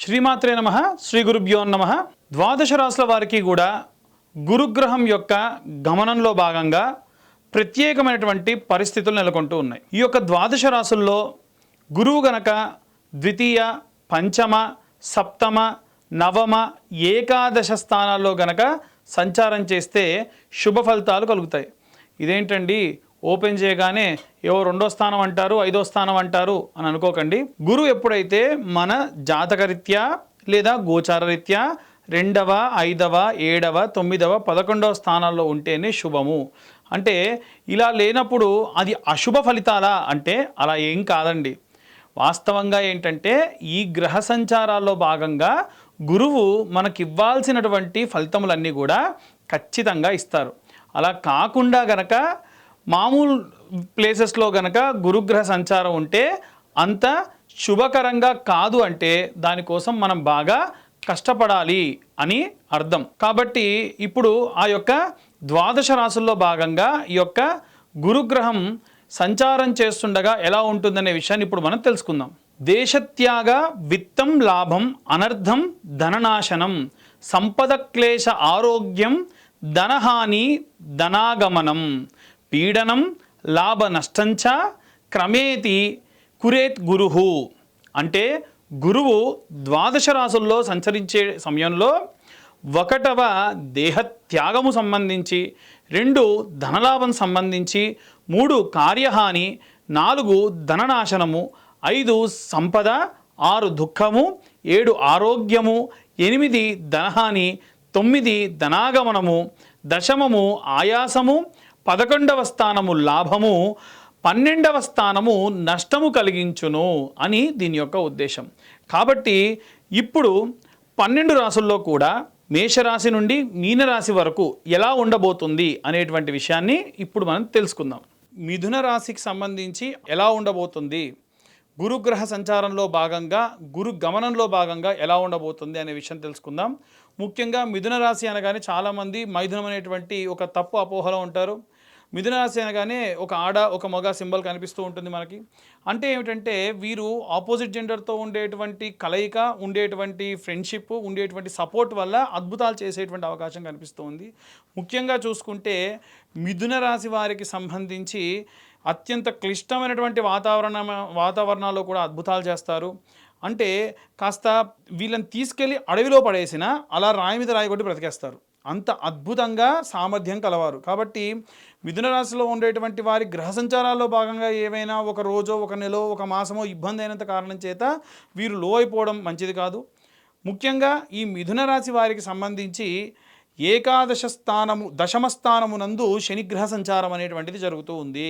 శ్రీమాత్రే నమః. శ్రీ గురుభ్యో నమః. ద్వాదశ రాశుల వారికి కూడా గురుగ్రహం యొక్క గమనంలో భాగంగా ప్రత్యేకమైనటువంటి పరిస్థితులు నెలకొంటూ ఉన్నాయి. ఈ యొక్క ద్వాదశ రాశుల్లో గురువు గనక ద్వితీయ, పంచమ, సప్తమ, నవమ, ఏకాదశ స్థానాల్లో గనక సంచారం చేస్తే శుభ ఫలితాలు కలుగుతాయి. ఇదేంటండి ఓపెన్ చేయగానే ఏవో 2వ స్థానం అంటారు, 5వ స్థానం అంటారు అని అనుకోకండి. గురువు ఎప్పుడైతే మన జాతకరీత్యా లేదా గోచారరీత్యా 2వ, 5వ, 7వ, 9వ, 11వ స్థానాల్లో ఉంటేనే శుభము. అంటే ఇలా లేనప్పుడు అది అశుభ ఫలితాలా అంటే అలా ఏం కాదండి. వాస్తవంగా ఏంటంటే ఈ గ్రహ సంచారాల్లో భాగంగా గురువు మనకివ్వాల్సినటువంటి ఫలితములన్నీ కూడా ఖచ్చితంగా ఇస్తారు. అలా కాకుండా గనక మామూలు ప్లేసెస్లో గనక గురుగ్రహ సంచారం ఉంటే అంత శుభకరంగా కాదు. అంటే దానికోసం మనం బాగా కష్టపడాలి అని అర్థం. కాబట్టి ఇప్పుడు ఆ యొక్క ద్వాదశ రాశుల్లో భాగంగా ఈ యొక్క గురుగ్రహం సంచారం చేస్తుండగా ఎలా ఉంటుందనే విషయాన్ని ఇప్పుడు మనం తెలుసుకుందాం. దేశత్యాగ, విత్తం లాభం, అనర్థం ధననాశనం, సంపద క్లేశ ఆరోగ్యం, ధనహాని ధనాగమనం, పీడనం లాభ నష్టంచ క్రమేతి కురేత్ గురుహు. అంటే గురువు ద్వాదశ రాశుల్లో సంచరించే సమయంలో 1వ దేహత్యాగము సంబంధించి, 2 ధనలాభం సంబంధించి, 3 కార్యహాని, 4 ధననాశనము, 5 సంపద, 6 దుఃఖము, 7 ఆరోగ్యము, 8 ధనహాని, 9 ధనాగమనము, దశమము ఆయాసము, 11వ స్థానము లాభము, 12వ స్థానము నష్టము కలిగించును అని దీని యొక్క ఉద్దేశం. కాబట్టి ఇప్పుడు 12 రాశుల్లో కూడా మేషరాశి నుండి మీనరాశి వరకు ఎలా ఉండబోతుంది అనేటువంటి విషయాన్ని ఇప్పుడు మనం తెలుసుకుందాం. మిథున రాశికి సంబంధించి ఎలా ఉండబోతుంది, గురుగ్రహ సంచారంలో భాగంగా గురు గమనంలో భాగంగా ఎలా ఉండబోతుంది అనే విషయం తెలుసుకుందాం. ముఖ్యంగా మిథున రాశి అనగానే చాలామంది మైథునం అనేటువంటి ఒక తప్పు అపోహలో ఉంటారు. మిథున రాశి అనగానే ఒక ఆడ ఒక మగ సింబల్ కనిపిస్తూ ఉంటుంది మనకి. అంటే ఏమిటంటే వీరు ఆపోజిట్ జెండర్తో ఉండేటువంటి కలయిక, ఉండేటువంటి ఫ్రెండ్షిప్, ఉండేటువంటి సపోర్ట్ వల్ల అద్భుతాలు చేసేటువంటి అవకాశం కనిపిస్తూ ఉంది. ముఖ్యంగా చూసుకుంటే మిథున రాశి వారికి సంబంధించి అత్యంత క్లిష్టమైనటువంటి వాతావరణాల్లో కూడా అద్భుతాలు చేస్తారు. అంటే కాస్త వీళ్ళని తీసుకెళ్ళి అడవిలో పడేసిన అలా రాయి మీద రాయి కొట్టి బ్రతికేస్తారు. అంత అద్భుతంగా సామర్థ్యం కలవారు. కాబట్టి మిథున రాశిలో ఉండేటువంటి వారి గ్రహ సంచారాల్లో భాగంగా ఏవైనా ఒక రోజో, ఒక నెలో, ఒక మాసమో ఇబ్బంది అయినంత కారణం చేత వీరు లో అయిపోవడం మంచిది కాదు. ముఖ్యంగా ఈ మిథున రాశి వారికి సంబంధించి ఏకాదశ స్థానము, దశమ స్థానమునందు శనిగ్రహ సంచారం అనేటువంటిది జరుగుతూ ఉంది.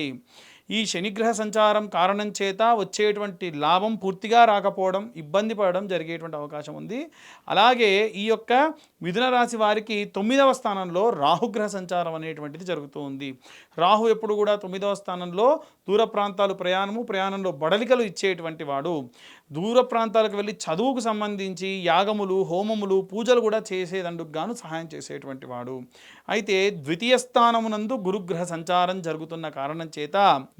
ఈ శనిగ్రహ సంచారం కారణం చేత వచ్చేటువంటి లాభం పూర్తిగా రాకపోవడం, ఇబ్బంది పడడం జరిగేటువంటి అవకాశం ఉంది. అలాగే ఈ యొక్క మిథున రాశి వారికి 9వ స్థానంలో రాహుగ్రహ సంచారం అనేటువంటిది జరుగుతూ ఉంది. రాహు ఎప్పుడు కూడా 9వ స్థానంలో దూర ప్రాంతాలు ప్రయాణంలో బడలికలు ఇచ్చేటువంటి వాడు. దూర ప్రాంతాలకు వెళ్ళి చదువుకు సంబంధించి యాగములు, హోమములు, పూజలు కూడా చేసేదందుకు గాను సహాయం చేసేటువంటి వాడు. అయితే ద్వితీయ స్థానమునందు గురుగ్రహ సంచారం జరుగుతున్న కారణం చేత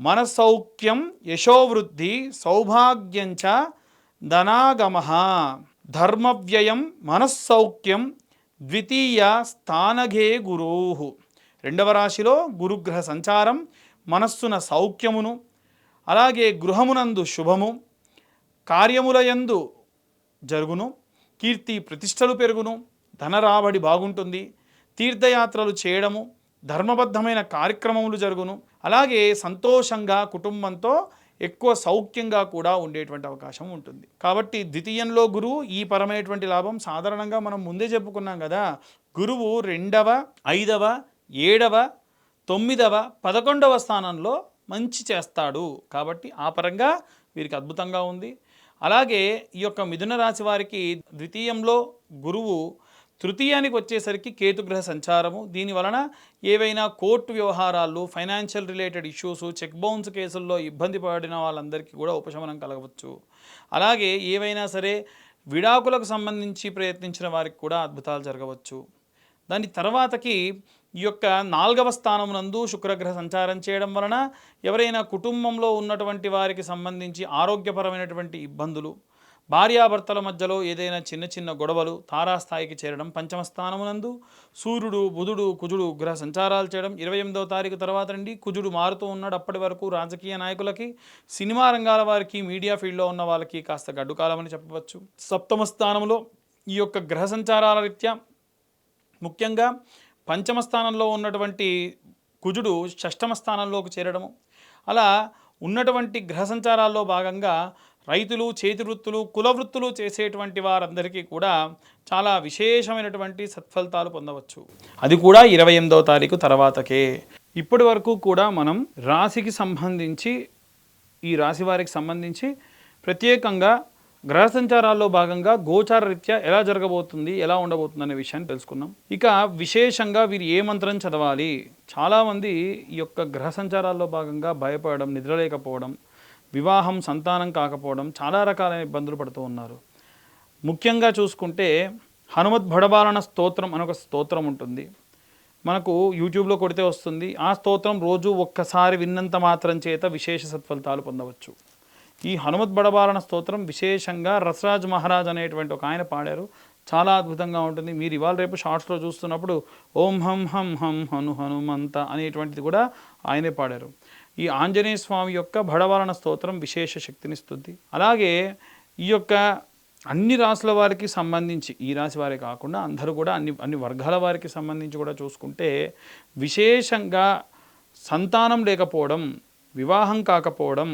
మనసౌఖ్యం, యశోవృద్ధి, సౌభాగ్యంచ ధనాగమః, ధర్మవ్యయం, మనస్సౌఖ్యం, ద్వితీయ స్థానఘే గురోః. 2వ రాశిలో గురుగ్రహ సంచారం మనస్సున సౌఖ్యమును, అలాగే గృహమునందు శుభము, కార్యములయందు జరుగును, కీర్తి ప్రతిష్టలు పెరుగును, ధనరాబడి బాగుంటుంది, తీర్థయాత్రలు చేయడము, ధర్మబద్ధమైన కార్యక్రమములు జరుగును, అలాగే సంతోషంగా కుటుంబంతో ఎక్కువ సౌఖ్యంగా కూడా ఉండేటువంటి అవకాశం ఉంటుంది. కాబట్టి ద్వితీయంలో గురువు ఈ పరమైనటువంటి లాభం సాధారణంగా మనం ముందే చెప్పుకున్నాం కదా. గురువు 2వ, 5వ, 7వ, 9వ, 11వ స్థానంలో మంచి చేస్తాడు. కాబట్టి ఆ పరంగా వీరికి అద్భుతంగా ఉంది. అలాగే ఈ యొక్క మిథున రాశి వారికి ద్వితీయంలో గురువు, తృతీయానికి వచ్చేసరికి కేతుగ్రహ సంచారము. దీనివలన ఏవైనా కోర్టు వ్యవహారాలు, financial related issues, check bounce కేసుల్లో ఇబ్బంది పడిన వాళ్ళందరికీ కూడా ఉపశమనం కలగవచ్చు. అలాగే ఏవైనా సరే విడాకులకు సంబంధించి ప్రయత్నించిన వారికి కూడా అద్భుతాలు జరగవచ్చు. దాని తర్వాతకి ఈ యొక్క 4వ స్థానమునందు శుక్రగ్రహ సంచారం చేయడం వలన ఎవరైనా కుటుంబంలో ఉన్నటువంటి వారికి సంబంధించి ఆరోగ్యపరమైనటువంటి ఇబ్బందులు, భార్యాభర్తల మధ్యలో ఏదైనా చిన్న చిన్న గొడవలు తారాస్థాయికి చేరడం, పంచమ స్థానమునందు సూర్యుడు, బుధుడు, కుజుడు గ్రహ సంచారాలు చేయడం. 28వ తారీఖు తర్వాత అండి కుజుడు మారుతూ ఉన్నాడు. అప్పటి వరకు రాజకీయ నాయకులకి, సినిమా రంగాల వారికి, మీడియా ఫీల్డ్లో ఉన్న వాళ్ళకి కాస్త గడ్డుకాలం అని చెప్పవచ్చు. సప్తమ స్థానంలో ఈ యొక్క గ్రహ సంచారాల రీత్యా ముఖ్యంగా పంచమ స్థానంలో ఉన్నటువంటి కుజుడు షష్టమ స్థానంలోకి చేరడము, అలా ఉన్నటువంటి గ్రహ సంచారాల్లో భాగంగా రైతులు, చేతి వృత్తులు, కుల వృత్తులు చేసేటువంటి వారందరికీ కూడా చాలా విశేషమైనటువంటి సత్ఫలితాలు పొందవచ్చు. అది కూడా 28వ తారీఖు తర్వాతకే. ఇప్పటి వరకు కూడా మనం రాశికి సంబంధించి, ఈ రాశి వారికి సంబంధించి ప్రత్యేకంగా గ్రహ సంచారాల్లో భాగంగా గోచార రీత్యా ఎలా జరగబోతుంది, ఎలా ఉండబోతుంది అనే విషయాన్ని తెలుసుకున్నాం. ఇక విశేషంగా వీరు ఏ మంత్రం చదవాలి? చాలామంది ఈ యొక్క గ్రహ సంచారాల్లో భాగంగా భయపడడం, నిద్రలేకపోవడం, వివాహం, సంతానం కాకపోవడం, చాలా రకాలైన ఇబ్బందులు పడుతూ ఉన్నారు. ముఖ్యంగా చూసుకుంటే హనుమత్ భడబాలన స్తోత్రం అని ఒక స్తోత్రం ఉంటుంది. మనకు యూట్యూబ్లో కొడితే వస్తుంది. ఆ స్తోత్రం రోజు ఒక్కసారి విన్నంత మాత్రం చేత విశేష సత్ఫలితాలు పొందవచ్చు. ఈ హనుమత్ బడబాలన స్తోత్రం విశేషంగా రసరాజ్ మహారాజ్ అనేటువంటి ఒక ఆయన పాడారు. చాలా అద్భుతంగా ఉంటుంది. మీరు ఇవాళ రేపు షార్ట్స్లో చూస్తున్నప్పుడు ఓం హం హం హం హను హనుమంత అనేటువంటిది కూడా ఆయనే పాడారు. ఈ ఆంజనేయ స్వామి యొక్క బడబాలన స్తోత్రం విశేష శక్తినిస్తుంది. అలాగే ఈ యొక్క అన్ని రాసుల వారికి సంబంధించి, ఈ రాశి వారే కాకుండా అందరూ కూడా అన్ని వర్గాల వారికి సంబంధించి కూడా చూసుకుంటే విశేషంగా సంతానం లేకపోవడం, వివాహం కాకపోవడం,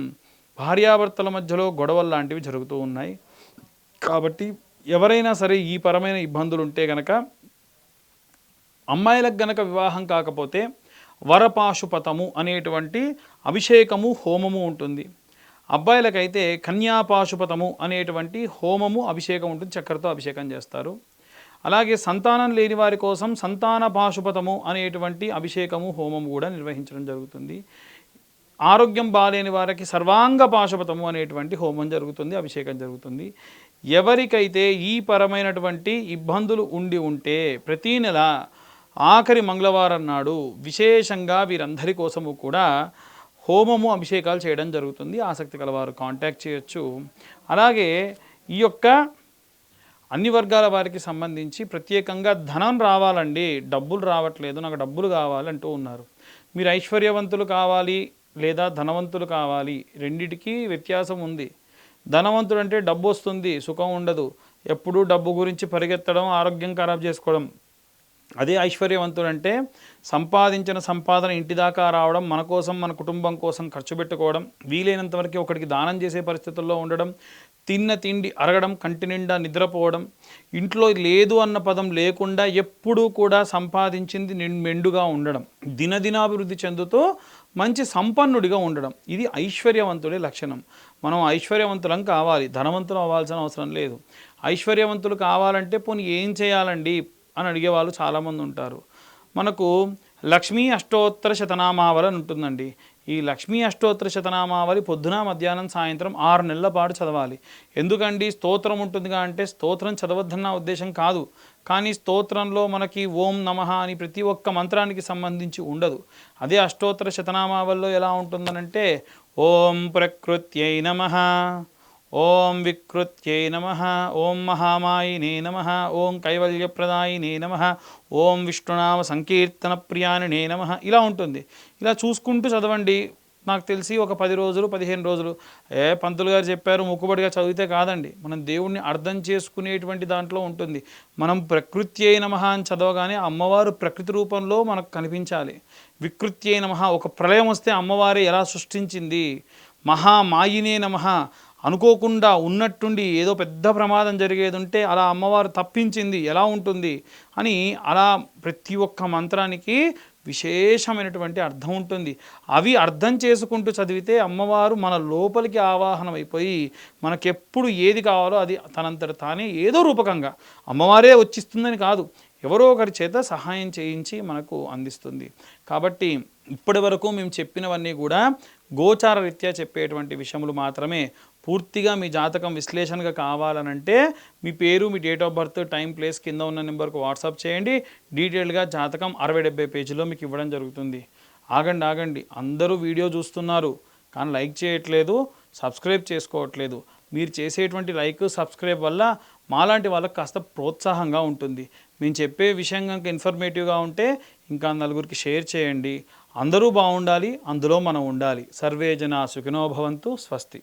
భార్యాభర్తల మధ్యలో గొడవలు లాంటివి జరుగుతూ ఉన్నాయి. కాబట్టి ఎవరైనా సరే ఈ పరమైన ఇబ్బందులు ఉంటే గనక, అమ్మాయిలకు గనక వివాహం కాకపోతే వరపాశుపతము అనేటువంటి అభిషేకము, హోమము ఉంటుంది. అబ్బాయిలకైతే కన్యాపాశుపతము అనేటువంటి హోమము, అభిషేకం ఉంటుంది. చక్కెరతో అభిషేకం చేస్తారు. అలాగే సంతానం లేని వారి కోసం సంతాన పాశుపతము అనేటువంటి అభిషేకము, హోమము కూడా నిర్వహించడం జరుగుతుంది. ఆరోగ్యం బాలేని వారికి సర్వాంగ పాశుపతము అనేటువంటి హోమం జరుగుతుంది, అభిషేకం జరుగుతుంది. ఎవరికైతే ఈ పరమైనటువంటి ఇబ్బందులు ఉండి ఉంటే ప్రతీ నెల ఆఖరి మంగళవారం నాడు విశేషంగా వీరందరి కోసము కూడా హోమము, అభిషేకాలు చేయడం జరుగుతుంది. ఆసక్తి కలవారు కాంటాక్ట్ చేయొచ్చు. అలాగే ఈ యొక్క అన్ని వర్గాల వారికి సంబంధించి ప్రత్యేకంగా ధనం రావాలండి, డబ్బులు రావట్లేదు, నాకు డబ్బులు కావాలంటూ ఉన్నారు. మీరు ఐశ్వర్యవంతులు కావాలి లేదా ధనవంతులు కావాలి, రెండిటికి వ్యత్యాసం ఉంది. ధనవంతుడు అంటే డబ్బు వస్తుంది, సుఖం ఉండదు, ఎప్పుడూ డబ్బు గురించి పరిగెత్తడం, ఆరోగ్యం ఖరాబ్ చేసుకోవడం. అదే ఐశ్వర్యవంతుడు అంటే సంపాదించిన సంపాదన ఇంటి దాకా రావడం, మన కోసం, మన కుటుంబం కోసం ఖర్చు పెట్టుకోవడం, వీలైనంత వరకు ఒకటికి దానం చేసే పరిస్థితుల్లో ఉండడం, తిన్న తిండి అరగడం, కంటి నిండా నిద్రపోవడం, ఇంట్లో లేదు అన్న పదం లేకుండా ఎప్పుడూ కూడా సంపాదించింది మెండుగా ఉండడం, దినదినాభివృద్ధి చెందుతూ మంచి సంపన్నుడిగా ఉండడం, ఇది ఐశ్వర్యవంతుడి లక్షణం. మనం ఐశ్వర్యవంతులం కావాలి, ధనవంతులు అవ్వాల్సిన అవసరం లేదు. ఐశ్వర్యవంతులు కావాలంటే పోనీ ఏం చేయాలండి అని అడిగేవాళ్ళు చాలామంది ఉంటారు. మనకు లక్ష్మీ అష్టోత్తర శతనామావళి అని ఉంటుందండి. ఈ లక్ష్మీ అష్టోత్తర శతనామావళి పొద్దున, మధ్యాహ్నం, సాయంత్రం 6 నెలల పాటు చదవాలి. ఎందుకండి స్తోత్రం ఉంటుందిగా అంటే స్తోత్రం చదవద్దన్న ఉద్దేశం కాదు. కానీ స్తోత్రంలో మనకి ఓం నమః అని ప్రతి ఒక్క మంత్రానికి సంబంధించి ఉండదు. అదే అష్టోత్తర శతనామావళిలో ఎలా ఉంటుందనంటే ఓం ప్రకృత్యై నమః, ఓం వికృత్యై నమః, ఓం మహామాయినే నమః, ఓం కైవల్యప్రదాయినే నమః, ఓం విష్ణునామ సంకీర్తన ప్రియానినే నమః, ఇలా ఉంటుంది. ఇలా చూసుకుంటూ చదవండి. నాకు తెలిసి ఒక 10 రోజులు, 15 రోజులు. పంతులు గారు చెప్పారు మొక్కుబడిగా చదివితే కాదండి. మనం దేవుణ్ణి అర్థం చేసుకునేటువంటి దాంట్లో ఉంటుంది. మనం ప్రకృత్యై నమః అని చదవగానే అమ్మవారు ప్రకృతి రూపంలో మనకు కనిపించాలి. వికృత్యై నమః, ఒక ప్రళయం వస్తే అమ్మవారే ఎలా సృష్టించింది. మహామాయినే నమః, అనుకోకుండా ఉన్నట్టుండి ఏదో పెద్ద ప్రమాదం జరిగేది ఉంటే అలా అమ్మవారు తప్పించింది ఎలా ఉంటుంది అని, అలా ప్రతి ఒక్క మంత్రానికి విశేషమైనటువంటి అర్థం ఉంటుంది. అవి అర్థం చేసుకుంటూ చదివితే అమ్మవారు మన లోపలికి ఆవాహనం అయిపోయి మనకెప్పుడు ఏది కావాలో అది తనంతట తానే ఏదో రూపకంగా, అమ్మవారే వచ్చిస్తుందని కాదు, ఎవరో ఒకరి చేత సహాయం చేయించి మనకు అందిస్తుంది. కాబట్టి ఇప్పటి వరకు మేము చెప్పినవన్నీ కూడా గోచార రీత్యా చెప్పేటువంటి విషయములు మాత్రమే. పూర్తిగా మీ జాతకం విశ్లేషణగా కావాలనంటే మీ పేరు, మీ date of birth, time, place కింద ఉన్న నెంబర్కు వాట్సాప్ చేయండి. డీటెయిల్గా జాతకం 60-70 పేజీలో మీకు ఇవ్వడం జరుగుతుంది. ఆగండి, అందరూ వీడియో చూస్తున్నారు కానీ లైక్ చేయట్లేదు, సబ్స్క్రైబ్ చేసుకోవట్లేదు. మీరు చేసేటువంటి లైక్ సబ్స్క్రైబ్ వల్ల మాలాంటి వాళ్ళకి కాస్త ప్రోత్సాహంగా ఉంటుంది. మేము చెప్పే విషయం కనుక ఇన్ఫర్మేటివ్గా ఉంటే ఇంకా నలుగురికి షేర్ చేయండి. అందరూ బాగుండాలి, అందులో మనం ఉండాలి. సర్వే జనా సుఖినో భవంతు. స్వస్తి.